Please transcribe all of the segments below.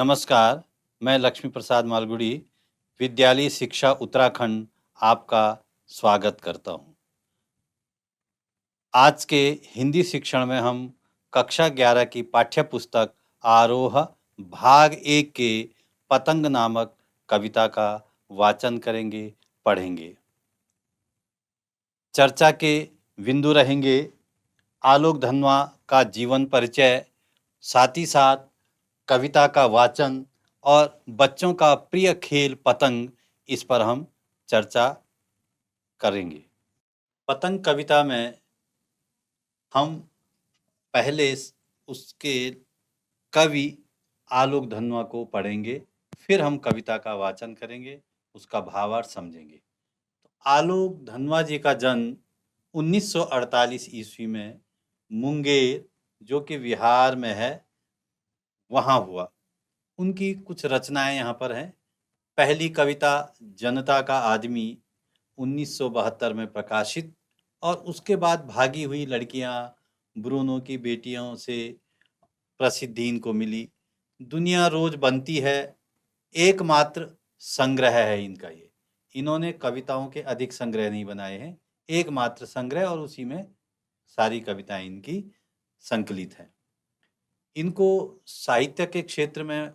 नमस्कार, मैं लक्ष्मी प्रसाद मालगुडी, विद्यालय शिक्षा उत्तराखंड आपका स्वागत करता हूँ। आज के हिंदी शिक्षण में हम कक्षा 11 की पाठ्य पुस्तक आरोह भाग 1 के पतंग नामक कविता का वाचन करेंगे, पढ़ेंगे। चर्चा के बिंदु रहेंगे आलोक धनवा का जीवन परिचय, साथ ही साथ कविता का वाचन और बच्चों का प्रिय खेल पतंग, इस पर हम चर्चा करेंगे। पतंग कविता में हम पहले उसके कवि आलोक धनवा को पढ़ेंगे, फिर हम कविता का वाचन करेंगे, उसका भावार्थ समझेंगे। तो आलोक धनवा जी का जन्म 1948 ईस्वी में मुंगेर, जो कि बिहार में है, वहाँ हुआ। उनकी कुछ रचनाएं यहाँ पर हैं। पहली कविता जनता का आदमी 1972 में प्रकाशित, और उसके बाद भागी हुई लड़कियां, ब्रूनो की बेटियों से प्रसिद्धि इनको मिली। दुनिया रोज बनती है, एकमात्र संग्रह है इनका ये। इन्होंने कविताओं के अधिक संग्रह नहीं बनाए हैं, एकमात्र संग्रह, और उसी में सारी कविताएं इनकी संकलित हैं। इनको साहित्य के क्षेत्र में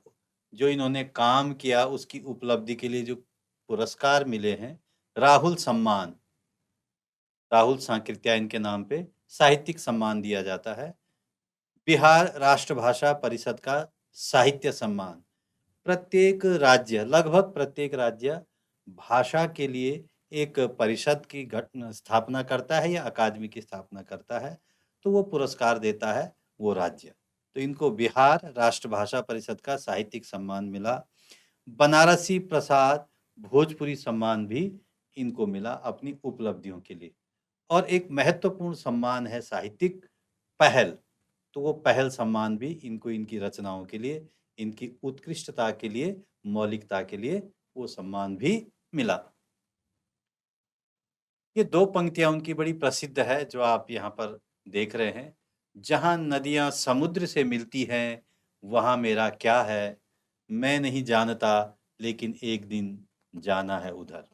जो इन्होंने काम किया, उसकी उपलब्धि के लिए जो पुरस्कार मिले हैं, राहुल सम्मान, राहुल सांकृत्या इनके नाम पे साहित्यिक सम्मान दिया जाता है। बिहार राष्ट्रभाषा परिषद का साहित्य सम्मान। प्रत्येक राज्य, लगभग प्रत्येक राज्य भाषा के लिए एक परिषद की स्थापना करता है या अकादमी की स्थापना करता है, तो वो पुरस्कार देता है वो राज्य। तो इनको बिहार राष्ट्रभाषा परिषद का साहित्यिक सम्मान मिला। बनारसी प्रसाद भोजपुरी सम्मान भी इनको मिला अपनी उपलब्धियों के लिए। और एक महत्वपूर्ण सम्मान है साहित्यिक पहल, तो वो पहल सम्मान भी इनको इनकी रचनाओं के लिए, इनकी उत्कृष्टता के लिए, मौलिकता के लिए वो सम्मान भी मिला। ये दो पंक्तियां उनकी बड़ी प्रसिद्ध है, जो आप यहाँ पर देख रहे हैं। जहां नदियां समुद्र से मिलती हैं, वहां मेरा क्या है, मैं नहीं जानता, लेकिन एक दिन जाना है उधर।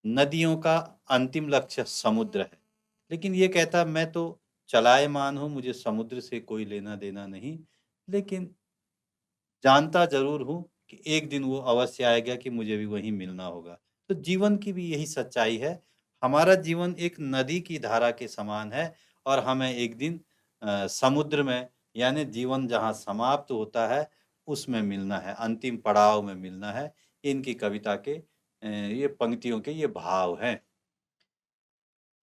नदियों का अंतिम लक्ष्य समुद्र है, लेकिन ये कहता मैं तो चलायमान हूँ, मुझे समुद्र से कोई लेना देना नहीं, लेकिन जानता जरूर हूँ कि एक दिन वो अवश्य आएगा कि मुझे भी वहीं मिलना होगा। तो जीवन की भी यही सच्चाई है। हमारा जीवन एक नदी की धारा के समान है, और हमें एक दिन समुद्र में, यानी जीवन जहाँ समाप्त होता है, उसमें मिलना है, अंतिम पड़ाव में मिलना है। इनकी कविता के ये पंक्तियों के ये भाव हैं।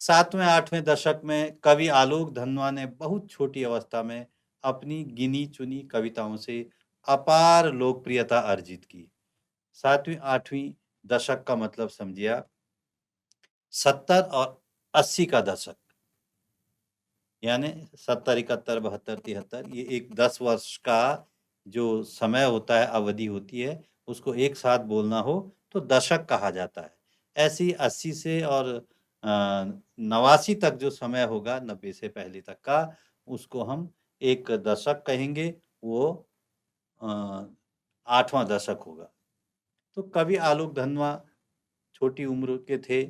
7वें-8वें दशक में कवि आलोक धनवा ने बहुत छोटी अवस्था में अपनी गिनी-चुनी कविताओं से अपार लोकप्रियता अर्जित की। 7वीं-8वीं दशक का मतलब समझिए आप, 70 और 80 का दशक, यानी 70, 71, 72, 73, ये एक 10 वर्ष का जो समय होता है, अवधि होती है, उसको एक साथ बोलना हो तो दशक कहा जाता है। ऐसी 80 से और 89 तक जो समय होगा, 90 से पहले तक का, उसको हम एक दशक कहेंगे। वो 8वां दशक होगा। तो कवि आलोक धनवा छोटी उम्र के थे,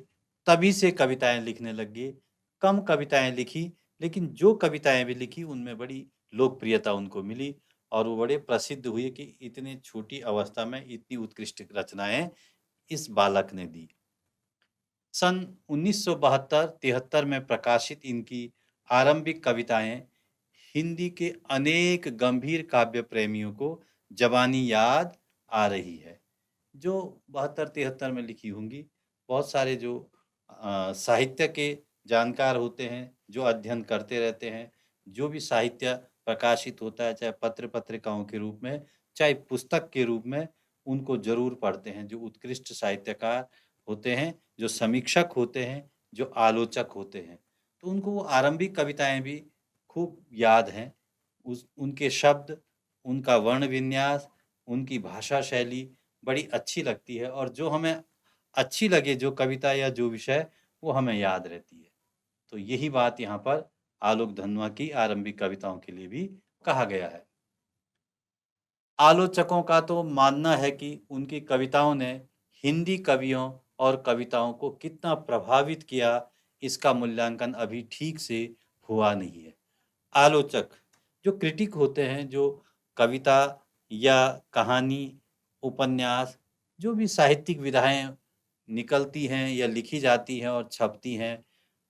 तभी से कविताएं लिखने लग गए। कम कविताएं लिखी, लेकिन जो कविताएं भी लिखी उनमें बड़ी लोकप्रियता उनको मिली, और वो बड़े प्रसिद्ध हुए कि इतनी छोटी अवस्था में इतनी उत्कृष्ट रचनाएं इस बालक ने दी। सन 1972-73 में प्रकाशित इनकी आरंभिक कविताएं हिंदी के अनेक गंभीर काव्य प्रेमियों को जवानी याद आ रही है, जो 72-73 में लिखी होंगी। बहुत सारे जो साहित्य के जानकार होते हैं, जो अध्ययन करते रहते हैं, जो भी साहित्य प्रकाशित होता है, चाहे पत्र पत्रिकाओं के रूप में, चाहे पुस्तक के रूप में, उनको जरूर पढ़ते हैं। जो उत्कृष्ट साहित्यकार होते हैं, जो समीक्षक होते हैं, जो आलोचक होते हैं, तो उनको वो आरंभिक कविताएं भी खूब याद हैं। उनके शब्द, उनका वर्ण विन्यास, उनकी भाषा शैली बड़ी अच्छी लगती है, और जो हमें अच्छी लगे जो कविता या जो विषय, वो हमें याद रहती है। तो यही बात यहाँ पर आलोक धनवा की आरंभिक कविताओं के लिए भी कहा गया है। आलोचकों का तो मानना है कि उनकी कविताओं ने हिंदी कवियों और कविताओं को कितना प्रभावित किया, इसका मूल्यांकन अभी ठीक से हुआ नहीं है। आलोचक जो क्रिटिक होते हैं, जो कविता या कहानी, उपन्यास, जो भी साहित्यिक विधाएं निकलती हैं या लिखी जाती हैं और छपती हैं,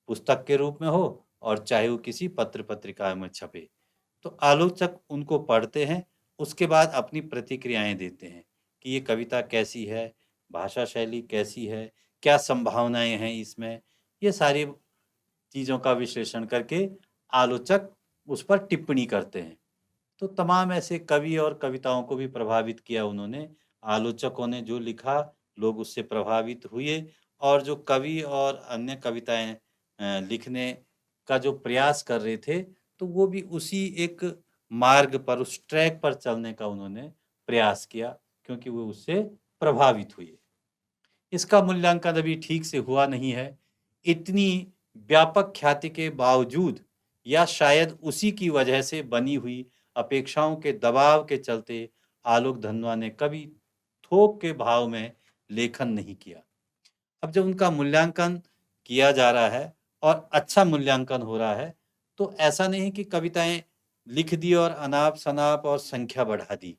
पुस्तक के रूप में हो और चाहे वो किसी पत्र पत्रिका में छपे, तो आलोचक उनको पढ़ते हैं, उसके बाद अपनी प्रतिक्रियाएं देते हैं कि ये कविता कैसी है, भाषा शैली कैसी है, क्या संभावनाएं हैं इसमें। ये सारी चीज़ों का विश्लेषण करके आलोचक उस पर टिप्पणी करते हैं। तो तमाम ऐसे कवि और कविताओं को भी प्रभावित किया उन्होंने। आलोचकों ने जो लिखा, लोग उससे प्रभावित हुए, और जो कवि और अन्य कविताएं लिखने का जो प्रयास कर रहे थे, तो वो भी उसी एक मार्ग पर, उस ट्रैक पर चलने का उन्होंने प्रयास किया, क्योंकि वो उससे प्रभावित हुए। इसका मूल्यांकन अभी ठीक से हुआ नहीं है। इतनी व्यापक ख्याति के बावजूद, या शायद उसी की वजह से बनी हुई अपेक्षाओं के दबाव के चलते, आलोक धनवा ने कभी थोक के भाव में लेखन नहीं किया। अब जब उनका मूल्यांकन किया जा रहा है और अच्छा मूल्यांकन हो रहा है, तो ऐसा नहीं कि कविताएं लिख दी और अनाप शनाप और संख्या बढ़ा दी,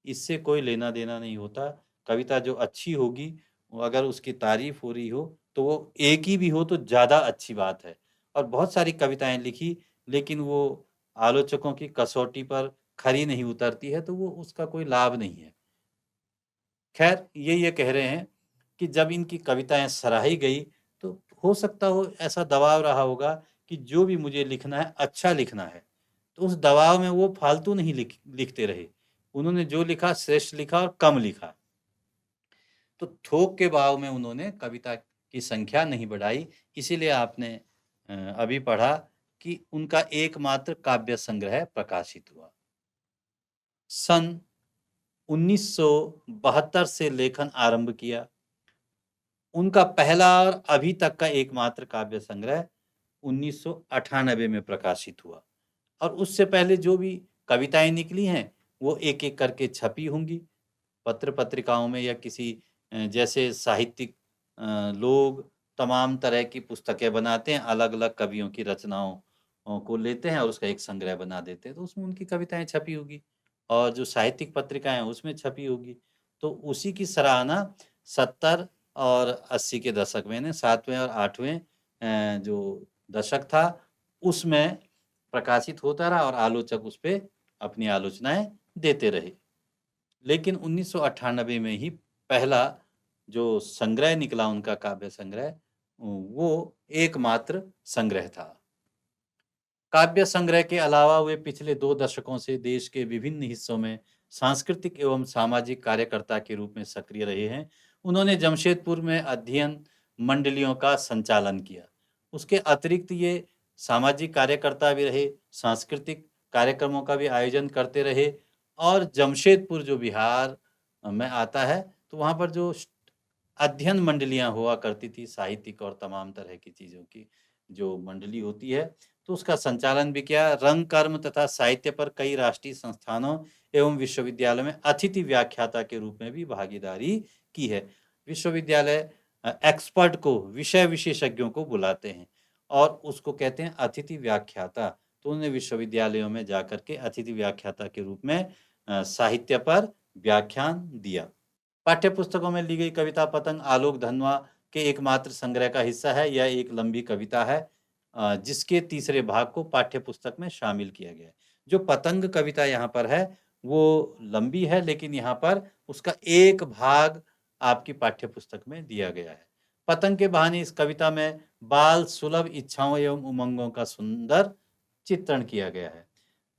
इससे कोई लेना देना नहीं होता। कविता जो अच्छी होगी, वो अगर उसकी तारीफ हो रही हो, तो वो एक ही भी हो तो ज़्यादा अच्छी बात है। और बहुत सारी कविताएं लिखी, लेकिन वो आलोचकों की कसौटी पर खरी नहीं उतरती है, तो वो उसका कोई लाभ नहीं है। खैर, ये कह रहे हैं कि जब इनकी कविताएं सराही गई, तो हो सकता हो ऐसा दबाव रहा होगा कि जो भी मुझे लिखना है, अच्छा लिखना है, तो उस दबाव में वो फालतू नहीं लिखते रहे। उन्होंने जो लिखा श्रेष्ठ लिखा और कम लिखा। तो थोक के भाव में उन्होंने कविता की संख्या नहीं बढ़ाई। इसीलिए आपने अभी पढ़ा कि उनका एकमात्र काव्य संग्रह प्रकाशित हुआ। सन 1972 से लेखन आरंभ किया। उनका पहला और अभी तक का एकमात्र काव्य संग्रह 1998 में प्रकाशित हुआ। और उससे पहले जो भी कविताएं निकली हैं, वो एक एक करके छपी होंगी पत्र पत्रिकाओं में, या किसी जैसे साहित्यिक लोग तमाम तरह की पुस्तकें बनाते हैं, अलग अलग कवियों की रचनाओं को लेते हैं और उसका एक संग्रह बना देते हैं, तो उसमें उनकी कविताएं छपी होगी, और जो साहित्यिक पत्रिकाएं हैं उसमें छपी होगी। तो उसी की सराहना 70 और 80 के दशक में, ने 7वें और 8वें जो दशक था, उसमें प्रकाशित होता रहा और आलोचक उस पे अपनी आलोचनाएं देते रहे। लेकिन 1998 में ही पहला जो संग्रह निकला उनका काव्य संग्रह, वो एकमात्र संग्रह था। काव्य संग्रह के अलावा वे पिछले 2 दशकों से देश के विभिन्न हिस्सों में सांस्कृतिक एवं सामाजिक कार्यकर्ता के रूप में सक्रिय रहे हैं। उन्होंने जमशेदपुर में अध्ययन मंडलियों का संचालन किया। उसके अतिरिक्त ये सामाजिक कार्यकर्ता भी रहे, सांस्कृतिक कार्यक्रमों का भी आयोजन करते रहे, और जमशेदपुर जो बिहार में आता है, तो वहाँ पर जो अध्ययन मंडलियाँ हुआ करती थी, साहित्यिक और तमाम तरह की चीज़ों की जो मंडली होती है, तो उसका संचालन भी किया। रंग, कर्म तथा साहित्य पर कई राष्ट्रीय संस्थानों एवं विश्वविद्यालयों में अतिथि व्याख्याता के रूप में भी भागीदारी की है। विश्वविद्यालय एक्सपर्ट को, विषय विशेषज्ञों को बुलाते हैं और उसको कहते हैं अतिथि व्याख्याता। तो उन्होंने विश्वविद्यालयों में जाकर के अतिथि व्याख्याता के रूप में साहित्य पर व्याख्यान दिया। पाठ्य पुस्तकों में ली गई कविता पतंग आलोक धनवा के एकमात्र संग्रह का हिस्सा है। यह एक लंबी कविता है जिसके तीसरे भाग को पाठ्य पुस्तक में शामिल किया गया है। जो पतंग कविता यहाँ पर है वो लंबी है, लेकिन यहाँ पर उसका एक भाग आपकी पाठ्य पुस्तक में दिया गया है। पतंग के बहाने इस कविता में बाल सुलभ इच्छाओं एवं उमंगों का सुंदर चित्रण किया गया है।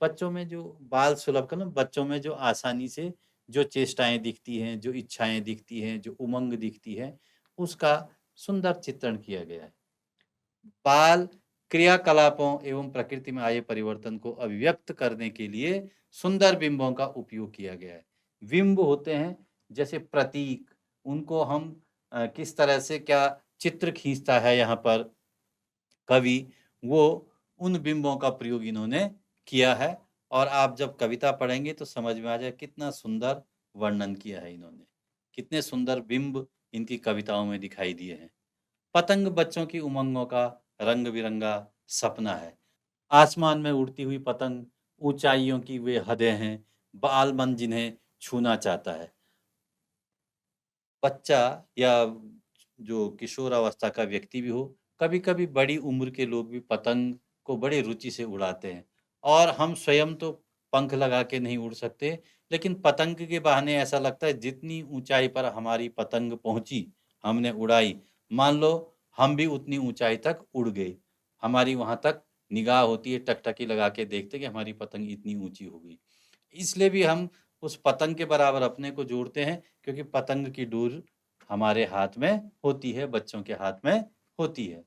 बच्चों में जो बाल सुलभ का, बच्चों में जो आसानी से जो चेष्टाएं दिखती हैं, जो इच्छाएं दिखती हैं, जो उमंग दिखती है, उसका सुंदर चित्रण किया गया है। बाल क्रियाकलापों एवं प्रकृति में आए परिवर्तन को अभिव्यक्त करने के लिए सुंदर बिंबों का उपयोग किया गया है। बिंब होते हैं जैसे प्रतीक, उनको हम किस तरह से क्या चित्र खींचता है यहाँ पर कवि, वो उन बिंबों का प्रयोग इन्होंने किया है और आप जब कविता पढ़ेंगे तो समझ में आ जाए कितना सुंदर वर्णन किया है इन्होंने, कितने सुंदर बिंब इनकी कविताओं में दिखाई दिए हैं। पतंग बच्चों की उमंगों का रंग बिरंगा सपना है। आसमान में उड़ती हुई पतंग ऊंचाइयों की वे हदें हैं, बालमन जिन्हें छूना चाहता है। बच्चा या जो किशोरावस्था का व्यक्ति भी हो, कभी-कभी बड़ी उम्र के लोग भी पतंग को बड़े रुचि से उड़ाते हैं। और हम स्वयं तो पंख लगा के नहीं उड़ सकते, लेकिन पतंग के बहाने ऐसा लगता है जितनी ऊंचाई पर हमारी पतंग पहुंची, हमने उड़ाई, मान लो हम भी उतनी ऊंचाई तक उड़ गए। हमारी वहां तक निगाह होती है, टकटकी लगा के देखते कि हमारी पतंग इतनी ऊंची हो गई। इसलिए भी हम उस पतंग के बराबर अपने को जोड़ते हैं, क्योंकि पतंग की डोर हमारे हाथ में होती है, बच्चों के हाथ में होती है।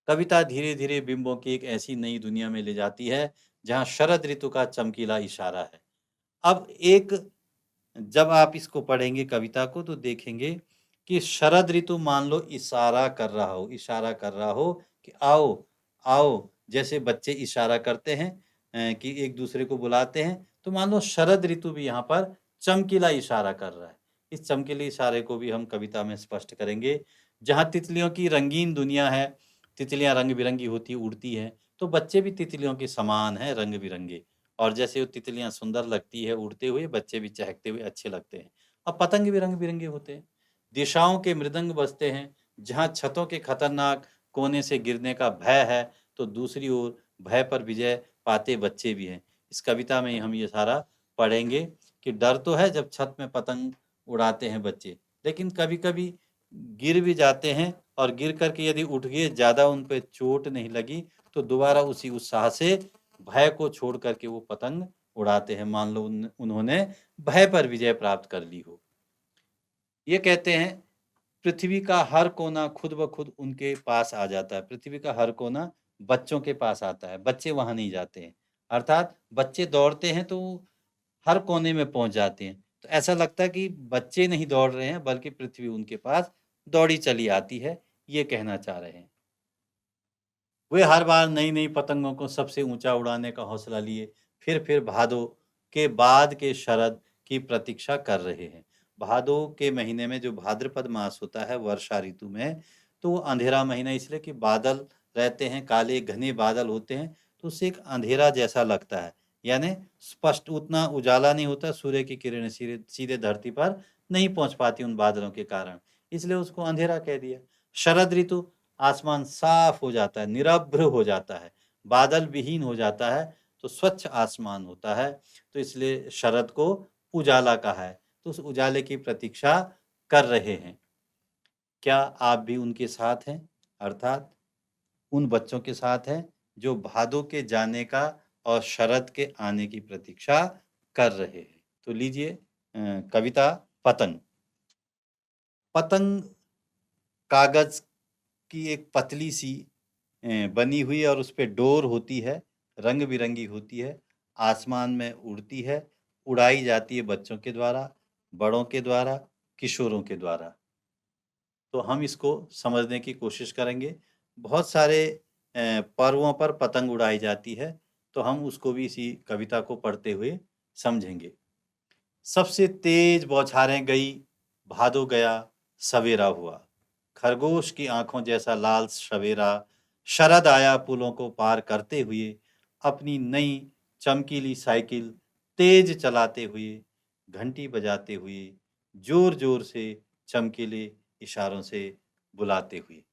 कविता धीरे-धीरे बिंबों की एक ऐसी नई दुनिया में ले जाती है, जहाँ शरद ऋतु का चमकीला इशारा है। अब एक जब आप इसको पढ़ेंगे कविता को तो देखेंगे कि शरद ऋतु मान लो इशारा कर रहा हो कि आओ, आओ, जैसे बच्चे इशारा करते हैं कि एक दूसरे को बुलाते हैं, तो मान लो शरद ऋतु भी यहाँ पर चमकीला इशारा कर रहा है। इस चमकीले इशारे को भी हम कविता में स्पष्ट करेंगे। जहाँ तितलियों की रंगीन दुनिया है, तितलियाँ रंग-बिरंगी होती उड़ती हैं, तो बच्चे भी तितलियों के समान हैं रंग-बिरंगे। और जैसे वो तितलियाँ सुंदर लगती है उड़ते हुए, बच्चे भी चहकते हुए अच्छे लगते हैं। अब पतंग भी रंग-बिरंगे होते हैं। दिशाओं के मृदंग बजते हैं, जहाँ छतों के खतरनाक कोने से गिरने का भय है, तो दूसरी ओर भय पर विजय पाते बच्चे भी हैं। इस कविता में हम ये सारा पढ़ेंगे कि डर तो है जब छत में पतंग उड़ाते हैं बच्चे, लेकिन कभी-कभी गिर भी जाते हैं और गिर कर के यदि उठ गए, ज़्यादा उन पे चोट नहीं लगी, तो दोबारा उसी उत्साह से भय को छोड़ कर के वो पतंग उड़ाते हैं। मान लो उन्होंने भय पर विजय प्राप्त कर ली हो। ये कहते हैं पृथ्वी का हर कोना खुद ब खुद उनके पास आ जाता है। पृथ्वी का हर कोना बच्चों के पास आता है, बच्चे वहाँ नहीं जाते हैं। अर्थात बच्चे दौड़ते हैं तो हर कोने में पहुँच जाते हैं। तो ऐसा लगता है कि बच्चे नहीं दौड़ रहे हैं बल्कि पृथ्वी उनके पास दौड़ी चली आती है, ये कहना चाह रहे हैं। वे हर बार नई-नई पतंगों को सबसे ऊँचा उड़ाने का हौसला लिए, फिर भादों के बाद के शरद की प्रतीक्षा कर रहे हैं। भादों के महीने में जो भाद्रपद मास होता है वर्षा ऋतु में, तो वो अंधेरा महीना इसलिए कि बादल रहते हैं, काले घने बादल होते हैं, तो उससे एक अंधेरा जैसा लगता है। यानी स्पष्ट उतना उजाला नहीं होता, सूर्य की किरणें सीधे सीधे धरती पर नहीं पहुँच पाती उन बादलों के कारण, इसलिए उसको अंधेरा कह दिया। शरद ऋतु आसमान साफ हो जाता है, निरभ्र हो जाता है, बादल विहीन हो जाता है, तो स्वच्छ आसमान होता है, तो इसलिए शरद को उजाला कहा है। तो उस उजाले की प्रतीक्षा कर रहे हैं। क्या आप भी उनके साथ हैं? अर्थात उन बच्चों के साथ हैं जो भादों के जाने का और शरद के आने की प्रतीक्षा कर रहे हैं। तो लीजिए कविता पतंग। पतंग कागज की एक पतली सी बनी हुई और उस पे डोर होती है, रंग-बिरंगी होती है, आसमान में उड़ती है, उड़ाई जाती है बच्चों के द्वारा, बड़ों के द्वारा, किशोरों के द्वारा। तो हम इसको समझने की कोशिश करेंगे। बहुत सारे पर्वों पर पतंग उड़ाई जाती है, तो हम उसको भी इसी कविता को पढ़ते हुए समझेंगे। सबसे तेज बौछारें गई, भादो गया, सवेरा हुआ। खरगोश की आंखों जैसा लाल सवेरा, शरद आया पुलों को पार करते हुए, अपनी नई चमकीली साइकिल तेज चलाते हुए, घंटी बजाते हुए, जोर-जोर से चमकीले इशारों से बुलाते हुए।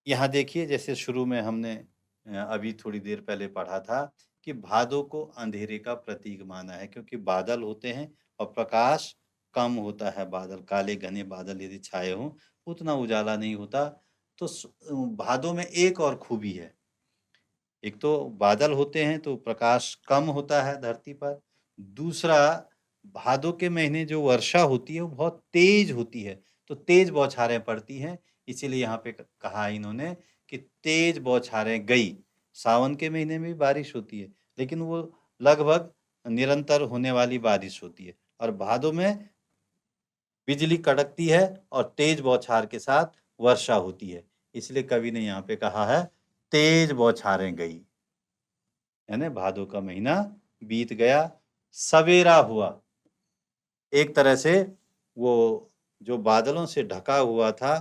यहाँ देखिए जैसे शुरू में हमने अभी थोड़ी देर पहले पढ़ा था कि भादों को अंधेरे का प्रतीक माना है क्योंकि बादल होते हैं और प्रकाश कम होता है। बादल काले घने बादल यदि छाए हों उतना उजाला नहीं होता। तो भादों में एक और खूबी है। एक तो बादल होते हैं तो प्रकाश कम होता है धरती पर। दूसरा भादों के महीने जो वर्षा होती है वो बहुत तेज होती है, तो तेज बौछारें पड़ती हैं। इसीलिए यहाँ पे कहा इन्होंने कि तेज बौछारें गई। सावन के महीने में भी बारिश होती है, लेकिन वो लगभग निरंतर होने वाली बारिश होती है और भादों में बिजली कड़कती है और तेज बौछार के साथ वर्षा होती है। इसलिए कवि ने यहाँ पे कहा है तेज बौछारें गई। यानी भादों का महीना बीत गया, सवेरा हुआ। एक तरह से वो जो बादलों से ढका हुआ था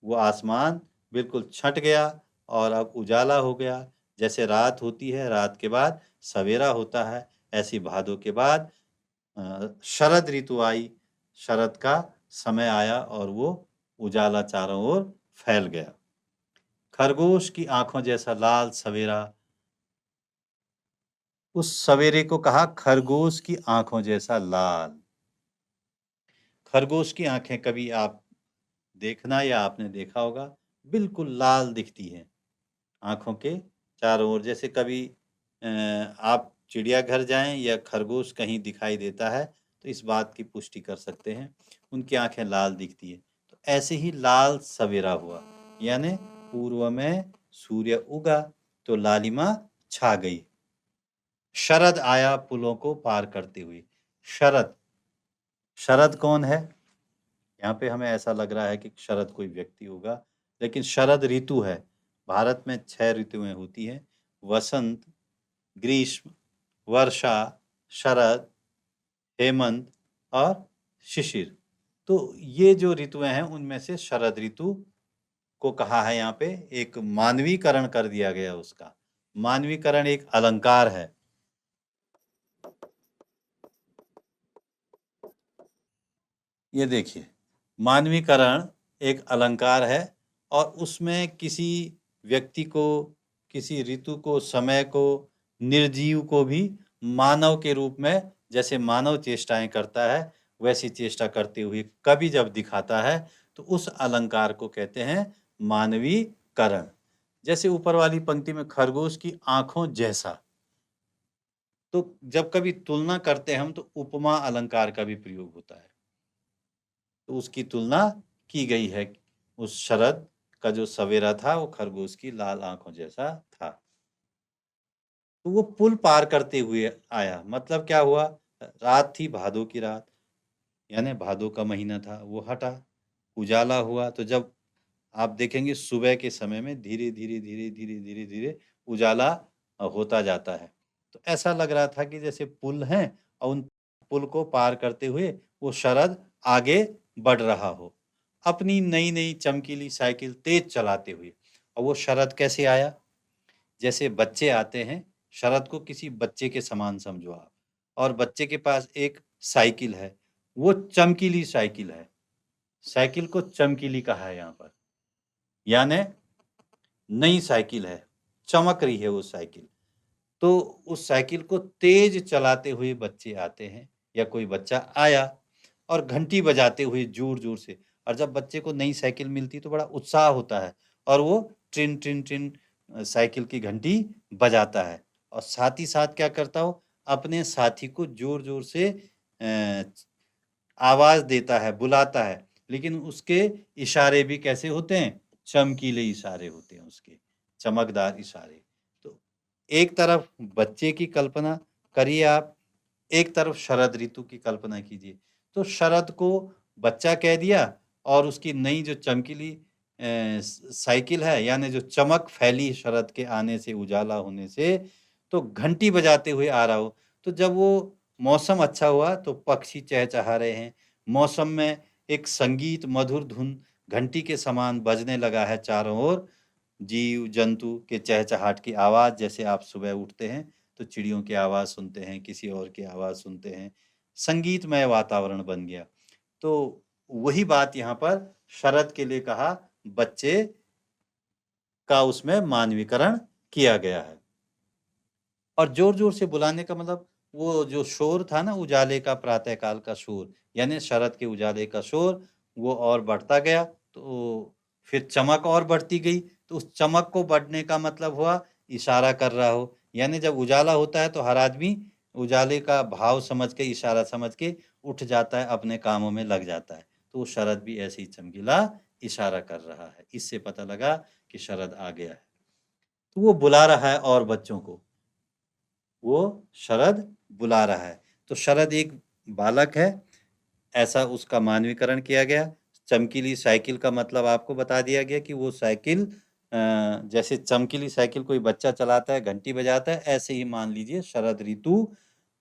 वो आसमान बिल्कुल छट गया और अब उजाला हो गया। जैसे रात होती है, रात के बाद सवेरा होता है, ऐसी भादों के बाद शरद ऋतु आई, शरद का समय आया और वो उजाला चारों ओर फैल गया। खरगोश की आंखों जैसा लाल सवेरा, उस सवेरे को कहा खरगोश की आंखों जैसा लाल। खरगोश की आंखें कभी आप देखना या आपने देखा होगा, बिल्कुल लाल दिखती हैं आंखों के चारों ओर। जैसे कभी आप चिड़ियाघर जाएं या खरगोश कहीं दिखाई देता है तो इस बात की पुष्टि कर सकते हैं, उनकी आंखें लाल दिखती है। तो ऐसे ही लाल सवेरा हुआ, यानी पूर्व में सूर्य उगा तो लालिमा छा गई। शरद आया पुलों को पार करते हुए। शरद, शरद कौन है? यहाँ पे हमें ऐसा लग रहा है कि शरद कोई व्यक्ति होगा, लेकिन शरद ऋतु है। भारत में 6 ऋतुएं होती हैं: वसंत, ग्रीष्म, वर्षा, शरद, हेमंत और शिशिर। तो ये जो ऋतुएं हैं उनमें से शरद ऋतु को कहा है, यहाँ पे एक मानवीकरण कर दिया गया उसका। मानवीकरण एक अलंकार है। ये देखिए, मानवीकरण एक अलंकार है और उसमें किसी व्यक्ति को, किसी ऋतु को, समय को, निर्जीव को भी मानव के रूप में, जैसे मानव चेष्टाएं करता है वैसी चेष्टा करते हुए कवि जब दिखाता है तो उस अलंकार को कहते हैं मानवीकरण। जैसे ऊपर वाली पंक्ति में खरगोश की आंखों जैसा, तो जब कभी तुलना करते हैं हम तो उपमा अलंकार का भी प्रयोग होता है। तो उसकी तुलना की गई है, उस शरद का जो सवेरा था वो खरगोश की लाल आंखों जैसा था। तो वो पुल पार करते हुए आया, मतलब क्या हुआ? रात थी, भादों की रात, यानी भादों का महीना था, वो हटा, उजाला हुआ। तो जब आप देखेंगे सुबह के समय में धीरे धीरे धीरे धीरे धीरे धीरे उजाला होता जाता है। तो ऐसा लग रहा था कि जैसे पुल हैं और उन पुल को पार करते हुए वो शरद आगे बढ़ रहा हो, अपनी नई नई चमकीली साइकिल तेज चलाते हुए। और वो शरद कैसे आया? जैसे बच्चे आते हैं, शरद को किसी बच्चे के समान समझो आप, और बच्चे के पास एक साइकिल है, वो चमकीली साइकिल है। साइकिल को चमकीली कहा है यहाँ पर, यानी नई साइकिल है, चमक रही है वो साइकिल। तो उस साइकिल को तेज चलाते हुए बच्चे आते हैं या कोई बच्चा आया और घंटी बजाते हुए जोर जोर से। और जब बच्चे को नई साइकिल मिलती तो बड़ा उत्साह होता है और वो ट्रिन ट्रिन ट्रिन साइकिल की घंटी बजाता है। और साथ ही साथ क्या करता हो, अपने साथी को जोर जोर से आवाज देता है, बुलाता है। लेकिन उसके इशारे भी कैसे होते हैं? चमकीले इशारे होते हैं उसके, चमकदार इशारे। तो एक तरफ बच्चे की कल्पना करिए आप, एक तरफ शरद ऋतु की कल्पना कीजिए। तो शरद को बच्चा कह दिया और उसकी नई जो चमकीली साइकिल है, यानी जो चमक फैली शरद के आने से, उजाला होने से, तो घंटी बजाते हुए आ रहा हो। तो जब वो मौसम अच्छा हुआ तो पक्षी चहचहा रहे हैं, मौसम में एक संगीत मधुर धुन घंटी के समान बजने लगा है चारों ओर। जीव जंतु के चहचहाट की आवाज, जैसे आप सुबह उठते हैं तो चिड़ियों की आवाज सुनते हैं, किसी और की आवाज सुनते हैं, संगीतमय वातावरण बन गया। तो वही बात यहाँ पर शरद के लिए कहा, बच्चे का उसमें मानवीकरण किया गया है। और जोर जोर से बुलाने का मतलब वो जो शोर था ना, उजाले का, प्रातः काल का शोर, यानी शरद के उजाले का शोर, वो और बढ़ता गया। तो फिर चमक और बढ़ती गई। तो उस चमक को बढ़ने का मतलब हुआ इशारा कर रहा हो, यानी जब उजाला होता है तो हर आदमी उजाले का भाव समझ के, इशारा समझ के उठ जाता है, अपने कामों में लग जाता है। तो शरद भी ऐसे ही चमकीला इशारा कर रहा है। इससे पता लगा कि शरद आ गया है। तो वो बुला रहा है और बच्चों को, वो शरद बुला रहा है। तो शरद एक बालक है, ऐसा उसका मानवीकरण किया गया। चमकीली साइकिल का मतलब आपको बता दिया गया कि वो साइकिल जैसे चमकीली साइकिल कोई बच्चा चलाता है, घंटी बजाता है, ऐसे ही मान लीजिए शरद ऋतु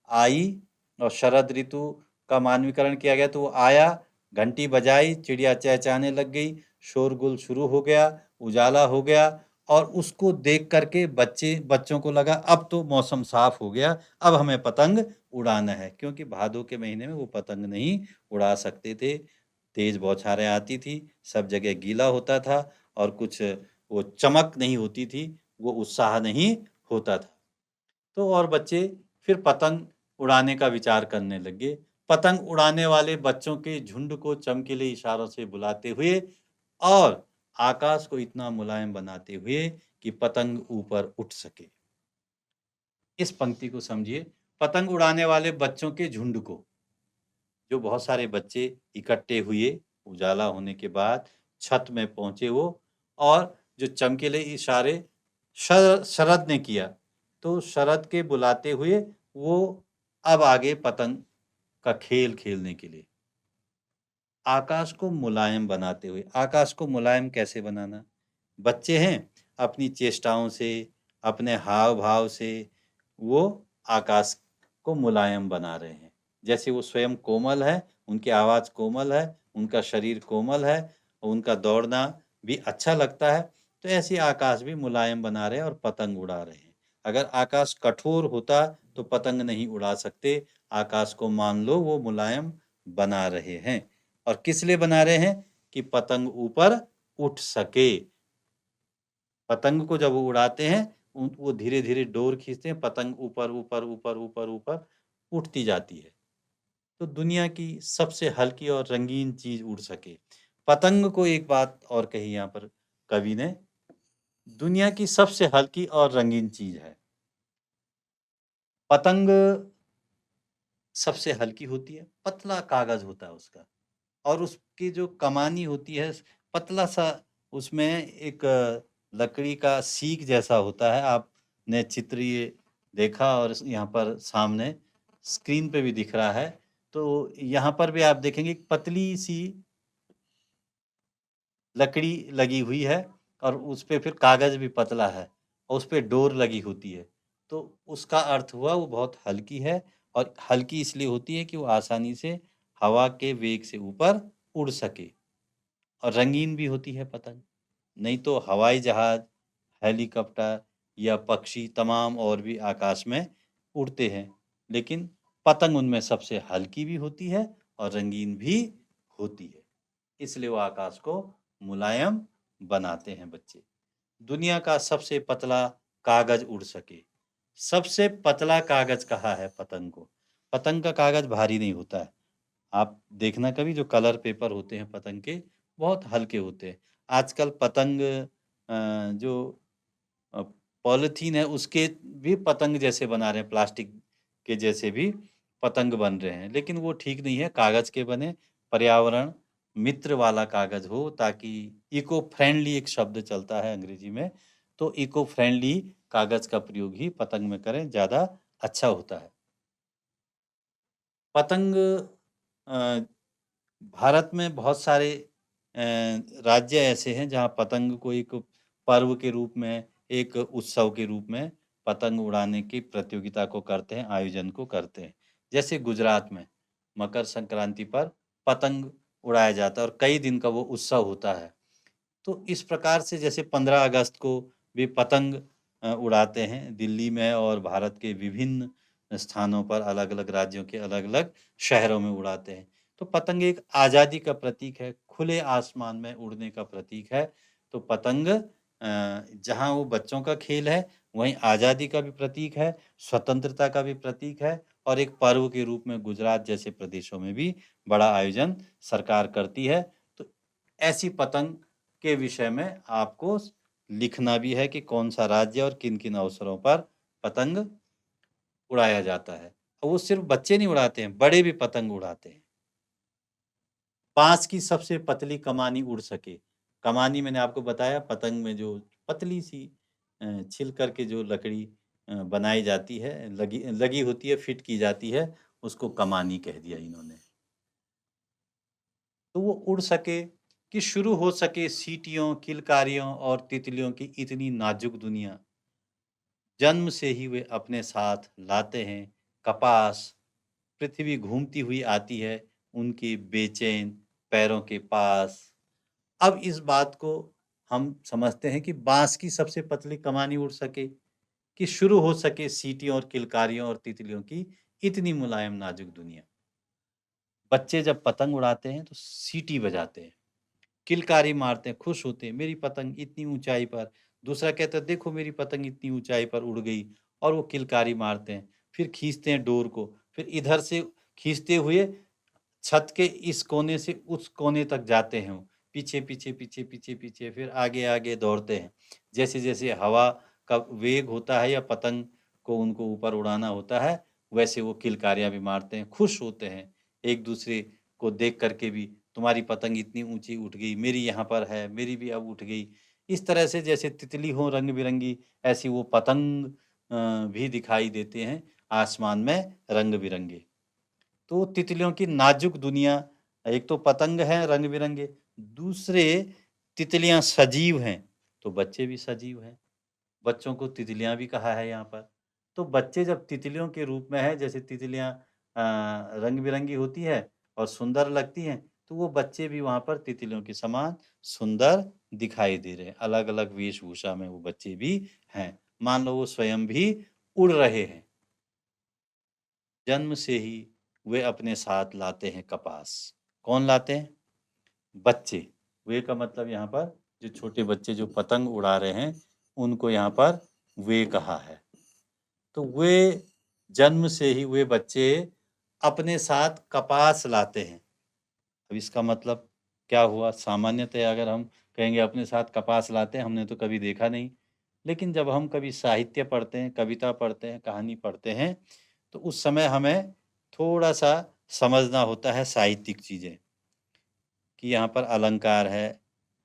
आई और शरद ऋतु का मानवीकरण किया गया। तो वो आया, घंटी बजाई, चिड़िया चहचहाने लग गई, शोरगुल शुरू हो गया, उजाला हो गया और उसको देख करके बच्चों को लगा अब तो मौसम साफ हो गया, अब हमें पतंग उड़ाना है। क्योंकि भादों के महीने में वो पतंग नहीं उड़ा सकते थे, तेज बौछारें आती थी, सब जगह गीला होता था और कुछ वो चमक नहीं होती थी, वो उत्साह नहीं होता था। तो और बच्चे फिर पतंग उड़ाने का विचार करने लगे। पतंग उड़ाने वाले बच्चों के झुंड को चमकीले इशारों से बुलाते हुए और आकाश को इतना मुलायम बनाते हुए कि पतंग ऊपर उठ सके। इस पंक्ति को समझिए, पतंग उड़ाने वाले बच्चों के झुंड को, जो बहुत सारे बच्चे इकट्ठे हुए, उजाला होने के बाद छत में पहुंचे वो, और जो चमकीले इशारे शरद ने किया, तो शरद के बुलाते हुए वो अब आगे पतंग का खेल खेलने के लिए आकाश को मुलायम बनाते हुए। आकाश को मुलायम कैसे बनाना? बच्चे हैं, अपनी चेष्टाओं से, अपने हाव भाव से वो आकाश को मुलायम बना रहे हैं। जैसे वो स्वयं कोमल है, उनकी आवाज कोमल है, उनका शरीर कोमल है और उनका दौड़ना भी अच्छा लगता है, तो ऐसे आकाश भी मुलायम बना रहे हैं और पतंग उड़ा रहे हैं। अगर आकाश कठोर होता तो पतंग नहीं उड़ा सकते। आकाश को मान लो वो मुलायम बना रहे हैं। और किस लिए बना रहे हैं? कि पतंग ऊपर उठ सके। पतंग को जब वो उड़ाते हैं, वो धीरे धीरे डोर खींचते हैं, पतंग ऊपर ऊपर ऊपर ऊपर ऊपर उठती जाती है, तो दुनिया की सबसे हल्की और रंगीन चीज उड़ सके। पतंग को एक बात और कही यहाँ पर कवि ने, दुनिया की सबसे हल्की और रंगीन चीज है। पतंग सबसे हल्की होती है, पतला कागज होता है उसका, और उसकी जो कमानी होती है पतला सा, उसमें एक लकड़ी का सीक जैसा होता है। आपने चित्र ये देखा और यहाँ पर सामने स्क्रीन पे भी दिख रहा है। तो यहाँ पर भी आप देखेंगे एक पतली सी लकड़ी लगी हुई है और उस पे फिर कागज भी पतला है और उस पे डोर लगी होती है। तो उसका अर्थ हुआ वो बहुत हल्की है, और हल्की इसलिए होती है कि वो आसानी से हवा के वेग से ऊपर उड़ सके। और रंगीन भी होती है पतंग, नहीं तो हवाई जहाज, हेलीकॉप्टर या पक्षी तमाम और भी आकाश में उड़ते हैं, लेकिन पतंग उनमें सबसे हल्की भी होती है और रंगीन भी होती है, इसलिए वो आकाश को मुलायम बनाते हैं बच्चे। दुनिया का सबसे पतला कागज उड़ सके। सबसे पतला कागज कहा है पतंग को। पतंग का कागज भारी नहीं होता है। आप देखना कभी, जो कलर पेपर होते हैं पतंग के, बहुत हल्के होते हैं। आजकल पतंग जो पॉलिथीन है उसके भी पतंग जैसे बना रहे हैं, प्लास्टिक के जैसे भी पतंग बन रहे हैं, लेकिन वो ठीक नहीं है। कागज के बने, पर्यावरण मित्र वाला कागज हो, ताकि इको फ्रेंडली एक शब्द चलता है अंग्रेजी में, तो इको फ्रेंडली कागज का प्रयोग ही पतंग में करें, ज्यादा अच्छा होता है। पतंग अ, भारत में बहुत सारे राज्य ऐसे हैं जहाँ पतंग को एक पर्व के रूप में, एक उत्सव के रूप में पतंग उड़ाने की प्रतियोगिता को करते हैं, आयोजन को करते हैं। जैसे गुजरात में मकर संक्रांति पर पतंग उड़ाया जाता है और कई दिन का वो उत्सव होता है। तो इस प्रकार से जैसे 15 अगस्त को भी पतंग उड़ाते हैं दिल्ली में और भारत के विभिन्न स्थानों पर, अलग-अलग राज्यों के अलग-अलग शहरों में उड़ाते हैं। तो पतंग एक आज़ादी का प्रतीक है, खुले आसमान में उड़ने का प्रतीक है। तो पतंग जहाँ वो बच्चों का खेल है, वहीं आज़ादी का भी प्रतीक है, स्वतंत्रता का भी प्रतीक है, और एक पर्व के रूप में गुजरात जैसे प्रदेशों में भी बड़ा आयोजन सरकार करती है। तो ऐसी पतंग के विषय में आपको लिखना भी है कि कौन सा राज्य और किन किन अवसरों पर पतंग उड़ाया जाता है। और वो सिर्फ बच्चे नहीं उड़ाते हैं, बड़े भी पतंग उड़ाते हैं। बांस की सबसे पतली कमानी उड़ सके। कमानी मैंने आपको बताया, पतंग में जो पतली सी छिल करके जो लकड़ी बनाई जाती है, लगी लगी होती है, फिट की जाती है, उसको कमानी कह दिया इन्होंने। तो वो उड़ सके, कि शुरू हो सके सीटियों, किलकारियों और तितलियों की इतनी नाजुक दुनिया। जन्म से ही वे अपने साथ लाते हैं कपास। पृथ्वी घूमती हुई आती है उनके बेचैन पैरों के पास। अब इस बात को हम समझते हैं कि बांस की सबसे पतली कमानी उड़ सके, कि शुरू हो सके सीटियों और किलकारियों और तितलियों की इतनी मुलायम नाजुक दुनिया। बच्चे जब पतंग उड़ाते हैं तो सीटी बजाते हैं, किलकारी मारते हैं, खुश होते हैं, मेरी पतंग इतनी ऊंचाई पर। दूसरा कहता है देखो मेरी पतंग इतनी ऊंचाई पर उड़ गई, और वो किलकारी मारते हैं। फिर खींचते हैं डोर को, फिर इधर से खींचते हुए छत के इस कोने से उस कोने तक जाते हैं। वो पीछे पीछे पीछे पीछे पीछे फिर आगे आगे दौड़ते हैं। जैसे जैसे हवा का वेग होता है या पतंग को उनको ऊपर उड़ाना होता है, वैसे वो किलकारियां भी मारते हैं, खुश होते हैं एक दूसरे को देख करके भी। तुम्हारी पतंग इतनी ऊंची उठ गई, मेरी यहाँ पर है, मेरी भी अब उठ गई। इस तरह से जैसे तितली हो रंग बिरंगी, ऐसी वो पतंग भी दिखाई देते हैं आसमान में रंग बिरंगे। तो तितलियों की नाजुक दुनिया, एक तो पतंग है रंग बिरंगे, दूसरे तितलियां सजीव हैं, तो बच्चे भी सजीव हैं। बच्चों को तितलियां भी कहा है यहाँ पर। तो बच्चे जब तितलियों के रूप में है, जैसे तितलियां रंग बिरंगी होती है और सुंदर लगती हैं, तो वो बच्चे भी वहां पर तितलियों के समान सुंदर दिखाई दे रहे हैं। अलग अलग वेशभूषा में वो बच्चे भी हैं, मान लो वो स्वयं भी उड़ रहे हैं। जन्म से ही वे अपने साथ लाते हैं कपास। कौन लाते हैं? बच्चे। वे का मतलब यहाँ पर जो छोटे बच्चे जो पतंग उड़ा रहे हैं, उनको यहाँ पर वे कहा है। तो वे जन्म से ही वे बच्चे अपने साथ कपास लाते हैं। अब इसका मतलब क्या हुआ? सामान्यतः अगर हम कहेंगे अपने साथ कपास लाते हैं, हमने तो कभी देखा नहीं। लेकिन जब हम कभी साहित्य पढ़ते हैं, कविता पढ़ते हैं, कहानी पढ़ते हैं, तो उस समय हमें थोड़ा सा समझना होता है साहित्यिक चीजें, कि यहाँ पर अलंकार है,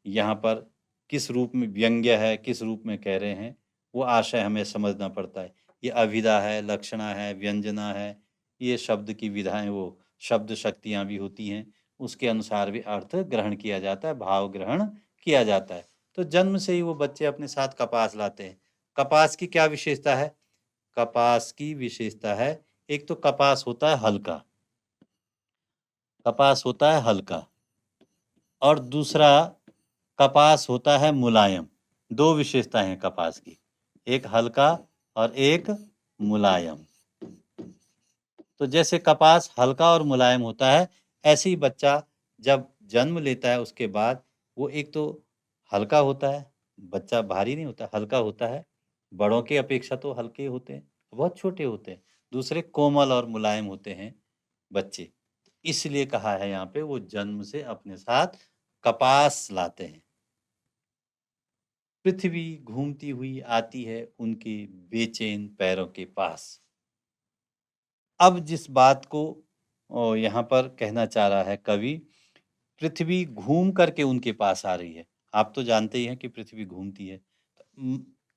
यहाँ पर किस रूप में व्यंग्य है, किस रूप में कह रहे हैं, वो आशय हमें समझना पड़ता है। ये अभिधा है, लक्षणा है, व्यंजना है, ये शब्द की विधाएं, वो शब्द शक्तियाँ भी होती हैं, उसके अनुसार भी अर्थ ग्रहण किया जाता है, भाव ग्रहण किया जाता है। तो जन्म से ही वो बच्चे अपने साथ कपास लाते हैं। कपास की क्या विशेषता है? कपास की विशेषता है, एक तो कपास होता है हल्का, कपास होता है हल्का, और दूसरा कपास होता है मुलायम। दो विशेषताएं हैं कपास की, एक हल्का और एक मुलायम। तो जैसे कपास हल्का और मुलायम होता है, ऐसे ही बच्चा जब जन्म लेता है उसके बाद वो एक तो हल्का होता है, बच्चा भारी नहीं होता, हल्का होता है। बड़ों के अपेक्षा तो हल्के होते हैं, बहुत छोटे होते हैं। दूसरे कोमल और मुलायम होते हैं बच्चे। इसलिए कहा है यहाँ पे वो जन्म से अपने साथ कपास लाते हैं। पृथ्वी घूमती हुई आती है उनके बेचैन पैरों के पास। अब जिस बात को यहाँ पर कहना चाह रहा है कवि, पृथ्वी घूम करके उनके पास आ रही है। आप तो जानते ही हैं कि पृथ्वी घूमती है।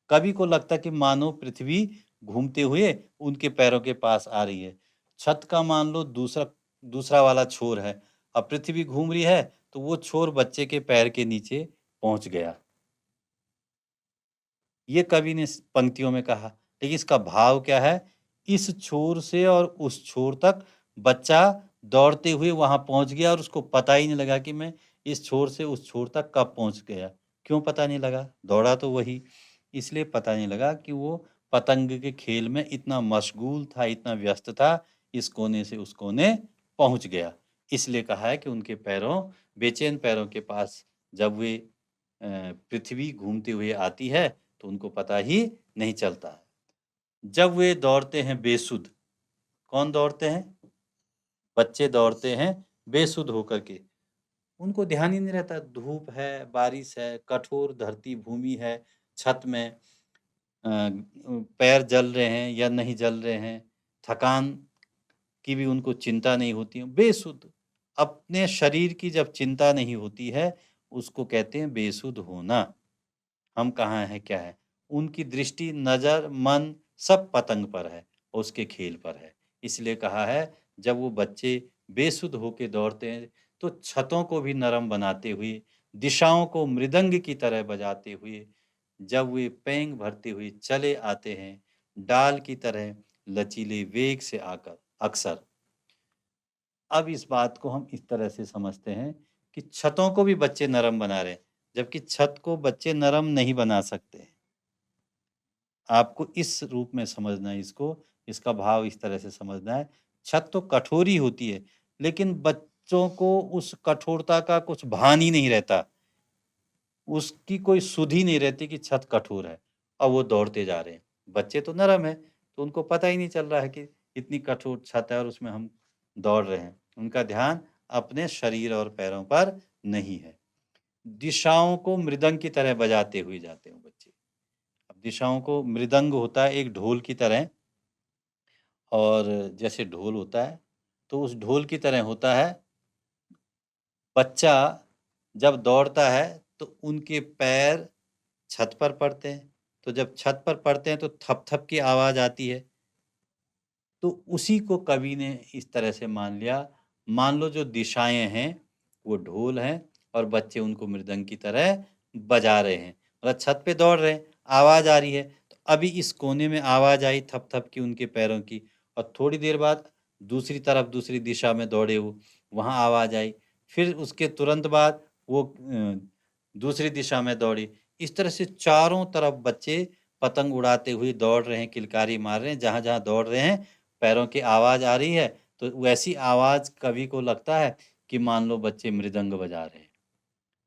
कवि को लगता कि मानो पृथ्वी घूमते हुए उनके पैरों के पास आ रही है। छत का मान लो दूसरा दूसरा वाला छोर है, अब पृथ्वी घूम रही है तो वो छोर बच्चे के पैर के नीचे पहुंच गया। ये कवि ने पंक्तियों में कहा, लेकिन इसका भाव क्या है? इस छोर से और उस छोर तक बच्चा दौड़ते हुए वहां पहुंच गया और उसको पता ही नहीं लगा कि मैं इस छोर से उस छोर तक कब पहुंच गया। क्यों पता नहीं लगा? दौड़ा तो वही, इसलिए पता नहीं लगा कि वो पतंग के खेल में इतना मशगूल था, इतना व्यस्त था, इस कोने से उस कोने पहुंच गया। इसलिए कहा है कि उनके पैरों, बेचैन पैरों के पास जब वे पृथ्वी घूमते हुए आती है तो उनको पता ही नहीं चलता है। जब वे दौड़ते हैं बेसुध, कौन दौड़ते हैं? बच्चे दौड़ते हैं बेसुध होकर के, उनको ध्यान ही नहीं रहता, धूप है, बारिश है, कठोर धरती भूमि है, छत में पैर जल रहे हैं या नहीं जल रहे हैं, थकान की भी उनको चिंता नहीं होती है, बेसुध। अपने शरीर की जब चिंता नहीं होती है, उसको कहते हैं बेसुध होना। हम कहाँ हैं, क्या है? उनकी दृष्टि, नजर, मन सब पतंग पर है, उसके खेल पर है। इसलिए कहा है जब वो बच्चे बेसुध होके दौड़ते हैं तो छतों को भी नरम बनाते हुए, दिशाओं को मृदंग की तरह बजाते हुए, जब वे पैंग भरते हुए चले आते हैं, डाल की तरह लचीले वेग से आकर अक्सर। अब इस बात को हम इस तरह से समझते हैं कि छतों को भी बच्चे नरम बना रहे हैं, जबकि छत को बच्चे नरम नहीं बना सकते। आपको इस रूप में समझना है इसको, इसका भाव इस तरह से समझना है। छत तो कठोर ही होती है, लेकिन बच्चों को उस कठोरता का कुछ भान ही नहीं रहता। उसकी कोई सुध ही नहीं रहती कि छत कठोर है और वो दौड़ते जा रहे हैं। बच्चे तो नरम है, तो उनको पता ही नहीं चल रहा है कि इतनी कठोर छत है और उसमें हम दौड़ रहे हैं। उनका ध्यान अपने शरीर और पैरों पर नहीं है। दिशाओं को मृदंग की तरह बजाते हुए जाते हैं बच्चे। अब दिशाओं को मृदंग होता है एक ढोल की तरह, और जैसे ढोल होता है तो उस ढोल की तरह होता है। बच्चा जब दौड़ता है तो उनके पैर छत पर पड़ते हैं, तो जब छत पर पड़ते हैं तो थप-थप की आवाज़ आती है। तो उसी को कवि ने इस तरह से मान लिया, मान लो जो दिशाएँ हैं वो ढोल हैं और बच्चे उनको मृदंग की तरह बजा रहे हैं। मतलब छत पे दौड़ रहे हैं, आवाज़ आ रही है, तो अभी इस कोने में आवाज़ आई थप-थप की उनके पैरों की, और थोड़ी देर बाद दूसरी तरफ दूसरी दिशा में दौड़े वो, वहाँ आवाज़ आई। फिर उसके तुरंत बाद वो दूसरी दिशा में दौड़े। इस तरह से चारों तरफ बच्चे पतंग उड़ाते हुए दौड़ रहे हैं, किलकारी मार रहे हैं, जहाँ-जहाँ दौड़ रहे हैं पैरों की आवाज़ आ रही है, तो वैसी आवाज़ कवि को लगता है कि मान लो बच्चे मृदंग बजा रहे हैं।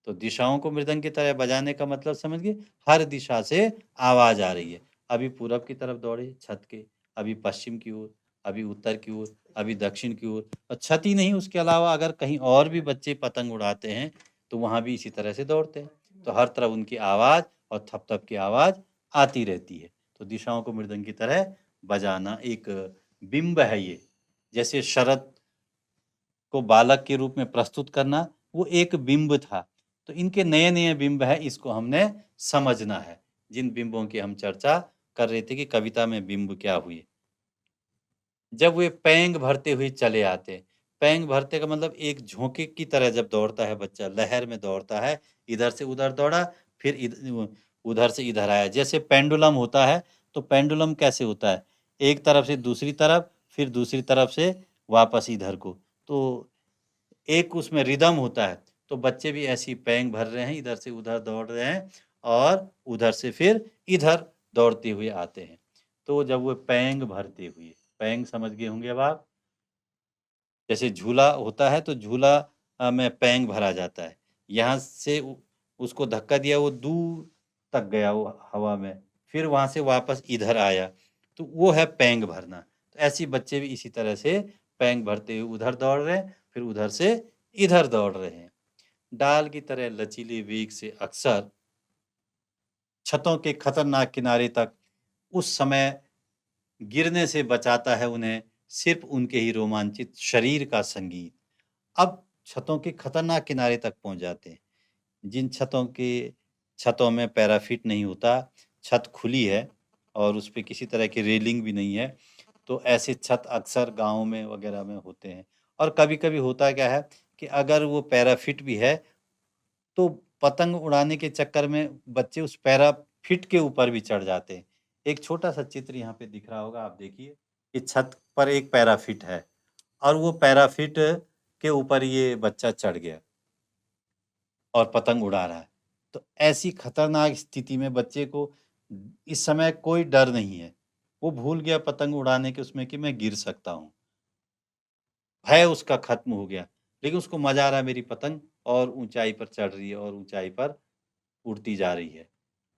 तो दिशाओं को मृदंग की तरह बजाने का मतलब समझ गए, हर दिशा से आवाज़ आ रही है। अभी पूरब की तरफ दौड़े छत के, अभी पश्चिम की ओर, अभी उत्तर की ओर, अभी दक्षिण की ओर, और छत ही नहीं उसके अलावा अगर कहीं और भी बच्चे पतंग उड़ाते हैं, तो वहाँ भी इसी तरह से दौड़ते हैं। तो हर तरफ उनकी आवाज़ और थप-थप की आवाज़ आती रहती है। तो दिशाओं को मृदंग की तरह बजाना एक बिंब है ये। जैसे शरद को बालक के रूप में प्रस्तुत करना, वो एक बिंब था। तो इनके नए-नए बिंब है, इसको हमने समझना है। जिन बिंबों की हम चर्चा कर रहे थे कि कविता में बिंब क्या हुए। जब वे पैंग भरते हुए चले आते, पैंग भरते का मतलब एक झोंके की तरह जब दौड़ता है बच्चा, लहर में दौड़ता है, इधर से उधर दौड़ा, फिर उधर से इधर आया। जैसे पेंडुलम होता है, तो पेंडुलम कैसे होता है? एक तरफ से दूसरी तरफ, फिर दूसरी तरफ से वापस इधर को। तो एक उसमें रिदम होता है, तो बच्चे भी ऐसी पैंग भर रहे हैं, इधर से उधर दौड़ रहे हैं और उधर से फिर इधर दौड़ते हुए आते हैं। तो जब वो पैंग भरते हुए, पैंग समझ गए होंगे अब आप? जैसे झूला होता है तो झूला में पैंग भरा जाता है। यहाँ से उसको धक्का दिया, वो दूर तक गया वो हवा में, फिर वहाँ से वापस इधर आया, तो वो है पैंग भरना। तो ऐसे ही बच्चे भी इसी तरह से पैंग भरते हुए उधर दौड़ रहे हैं, फिर उधर से इधर दौड़ रहे हैं। डाल की तरह लचीले वेग से अक्सर छतों के खतरनाक किनारे तक उस समय गिरने से बचाता है उन्हें सिर्फ उनके ही रोमांचित शरीर का संगीत। अब छतों के खतरनाक किनारे तक पहुंच जाते हैं। जिन छतों में पैराफिट नहीं होता, छत खुली है और उस पे किसी तरह की रेलिंग भी नहीं है, तो ऐसे छत अक्सर गाँव में वगैरह में होते हैं। और कभी-कभी होता क्या है कि अगर वो पैराफिट भी है, तो पतंग उड़ाने के चक्कर में बच्चे उस पैराफिट के ऊपर भी चढ़ जाते हैं। एक छोटा-सा चित्र यहाँ पे दिख रहा होगा, आप देखिए कि छत पर एक पैराफिट है और वो पैराफिट के ऊपर ये बच्चा चढ़ गया और पतंग उड़ा रहा है। तो ऐसी खतरनाक स्थिति में बच्चे को इस समय कोई डर नहीं है। वो भूल गया पतंग उड़ाने के उसमें कि मैं गिर सकता हूँ। भय उसका खत्म हो गया, लेकिन उसको मज़ा आ रहा है मेरी पतंग और ऊँचाई पर चढ़ रही है और ऊँचाई पर उड़ती जा रही है।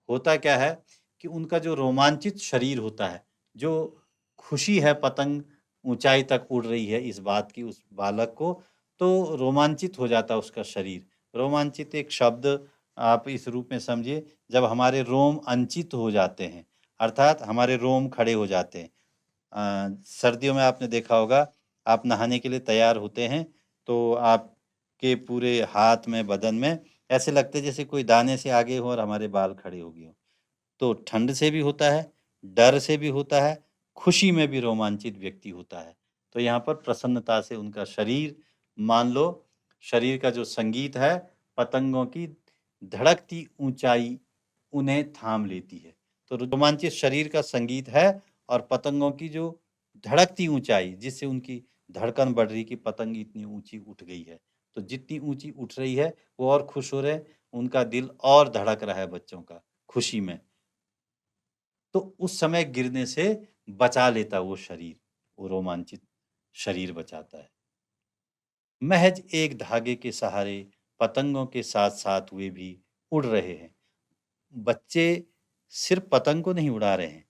होता क्या है कि उनका जो रोमांचित शरीर होता है, जो खुशी है पतंग ऊँचाई तक उड़ रही है इस बात की उस बालक को, तो रोमांचित हो जाता है उसका शरीर। रोमांचित एक शब्द आप इस रूप में समझिए, जब हमारे रोम अंचित हो जाते हैं, अर्थात हमारे रोम खड़े हो जाते हैं। सर्दियों में आपने देखा होगा, आप नहाने के लिए तैयार होते हैं, तो आपके पूरे हाथ में, बदन में ऐसे लगता है जैसे कोई दाने से आगे हो और हमारे बाल खड़े हो गए हों। तो ठंड से भी होता है, डर से भी होता है, खुशी में भी रोमांचित व्यक्ति होता है। तो यहाँ पर प्रसन्नता से उनका शरीर मान लो शरीर का जो संगीत है, पतंगों की धड़कती ऊंचाई उन्हें थाम लेती है। तो रोमांचित शरीर का संगीत है और पतंगों की जो धड़कती ऊंचाई, जिससे उनकी धड़कन बढ़ रही कि पतंग इतनी ऊंची उठ गई है। तो जितनी ऊंची उठ रही है वो और खुश हो रहे हैं, उनका दिल और धड़क रहा है बच्चों का खुशी में। तो उस समय गिरने से बचा लेता वो शरीर, वो रोमांचित शरीर बचाता है। महज एक धागे के सहारे पतंगों के साथ साथ वे भी उड़ रहे हैं। बच्चे सिर्फ पतंग को नहीं उड़ा रहे हैं,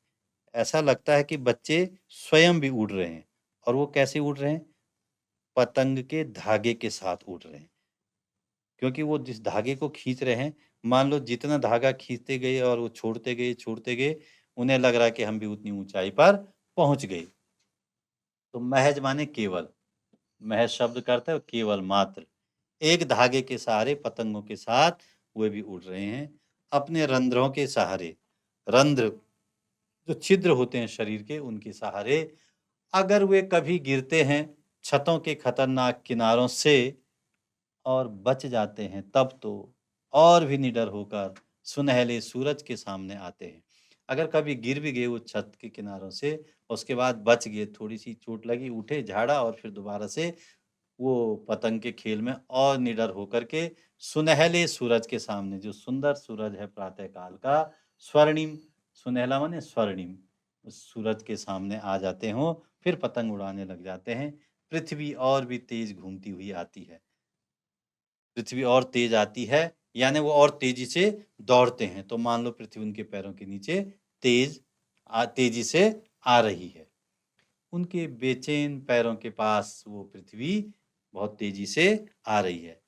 ऐसा लगता है कि बच्चे स्वयं भी उड़ रहे हैं। और वो कैसे उड़ रहे हैं? पतंग के धागे के साथ उड़ रहे हैं, क्योंकि वो जिस धागे को खींच रहे हैं, मान लो जितना धागा खींचते गए और वो छोड़ते गए, उन्हें लग रहा है कि हम भी उतनी ऊंचाई पर पहुंच गए। तो महज माने केवल, महज शब्द का अर्थ है केवल, मात्र। एक धागे के सहारे पतंगों के साथ वे भी उड़ रहे हैं, अपने रंध्रों के सहारे। रंध्र जो छिद्र होते हैं शरीर के, उनके सहारे अगर वे कभी गिरते हैं छतों के खतरनाक किनारों से और बच जाते हैं, तब तो और भी निडर होकर सुनहले सूरज के सामने आते हैं। अगर कभी गिर भी गए वो छत के किनारों से, उसके बाद बच गए, थोड़ी सी चोट लगी, उठे, झाड़ा और फिर दोबारा से वो पतंग के खेल में और निडर होकर के सुनहले सूरज के सामने, जो सुंदर सूरज है प्रातः काल का, स्वर्णिम, सुनहला माने स्वर्णिम, उस सूरज के सामने आ जाते हो, फिर पतंग उड़ाने लग जाते हैं। पृथ्वी और भी तेज घूमती हुई आती है, पृथ्वी और तेज आती है, यानी वो और तेजी से दौड़ते हैं। तो मान लो पृथ्वी उनके पैरों के नीचे तेजी से आ रही है। उनके बेचैन पैरों के पास वो पृथ्वी बहुत तेजी से आ रही है।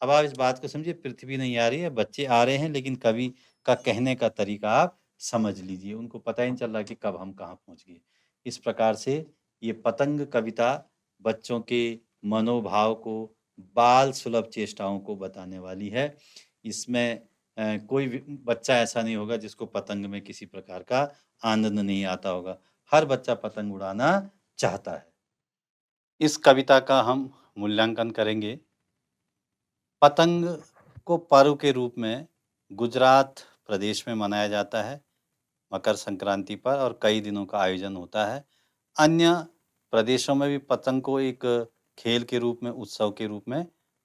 अब आप इस बात को समझिए, पृथ्वी नहीं आ रही है, बच्चे आ रहे हैं, लेकिन कवि का कहने का तरीका आप समझ लीजिए, उनको पता ही नहीं चल रहा कि कब हम कहाँ पहुँच गए। इस प्रकार से ये पतंग कविता बच्चों के मनोभाव को, बाल सुलभ चेष्टाओं को बताने वाली है। इसमें कोई भी बच्चा ऐसा नहीं होगा जिसको पतंग में किसी प्रकार का आनंद नहीं आता होगा। हर बच्चा पतंग उड़ाना चाहता है। इस कविता का हम मूल्यांकन करेंगे। पतंग को पर्व के रूप में गुजरात प्रदेश में मनाया जाता है मकर संक्रांति पर, और कई दिनों का आयोजन होता है। अन्य प्रदेशों में भी पतंग को एक खेल के रूप में, उत्सव के रूप में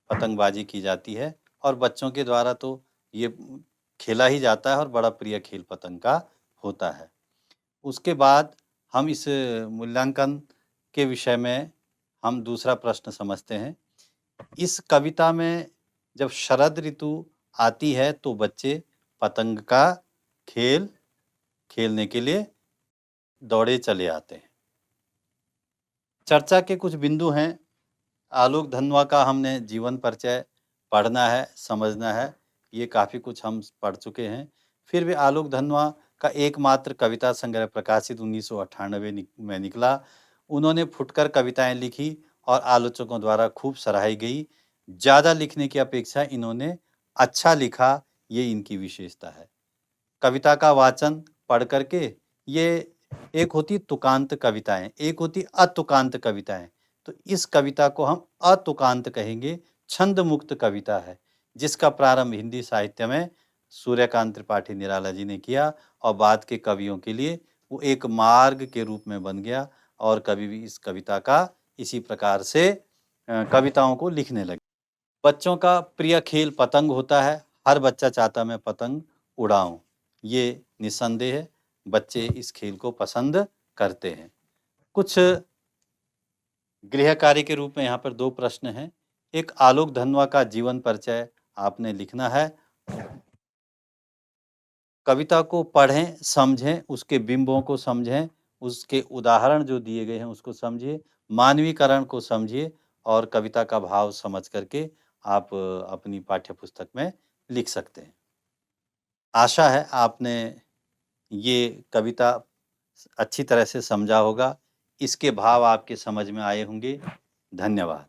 पतंगबाजी की जाती है, और बच्चों के द्वारा तो ये खेला ही जाता है और बड़ा प्रिय खेल पतंग का होता है। उसके बाद हम इस मूल्यांकन के विषय में हम दूसरा प्रश्न समझते हैं। इस कविता में जब शरद ऋतु आती है तो बच्चे पतंग का खेल खेलने के लिए दौड़े चले आते हैं। चर्चा के कुछ बिंदु हैं। आलोक धनवा का हमने जीवन परिचय पढ़ना है, समझना है, ये काफ़ी कुछ हम पढ़ चुके हैं। फिर भी आलोक धनवा का एकमात्र कविता संग्रह प्रकाशित 1998 में निकला। उन्होंने फुटकर कविताएं लिखी और आलोचकों द्वारा खूब सराही गई। ज़्यादा लिखने की अपेक्षा इन्होंने अच्छा लिखा, ये इनकी विशेषता है। कविता का वाचन पढ़ करके, ये एक होती तुकांत कविताएं, एक होती अतुकांत कविताएं। तो इस कविता को हम अतुकांत कहेंगे। छंद मुक्त कविता है, जिसका प्रारंभ हिंदी साहित्य में सूर्यकांत त्रिपाठी निराला जी ने किया, और बाद के कवियों के लिए वो एक मार्ग के रूप में बन गया, और कवि भी इस कविता का इसी प्रकार से कविताओं को लिखने लगे। बच्चों का प्रिय खेल पतंग होता है। हर बच्चा चाहता मैं पतंग उड़ाऊं, ये निस्संदेह है, बच्चे इस खेल को पसंद करते हैं। कुछ गृह कार्य के रूप में यहाँ पर दो प्रश्न हैं। एक, आलोक धनवा का जीवन परिचय आपने लिखना है। कविता को पढ़ें, समझें, उसके बिंबों को समझें, उसके उदाहरण जो दिए गए हैं उसको समझिए, मानवीकरण को समझिए, और कविता का भाव समझ करके आप अपनी पाठ्य पुस्तक में लिख सकते हैं। आशा है आपने ये कविता अच्छी तरह से समझा होगा, इसके भाव आपके समझ में आए होंगे। धन्यवाद।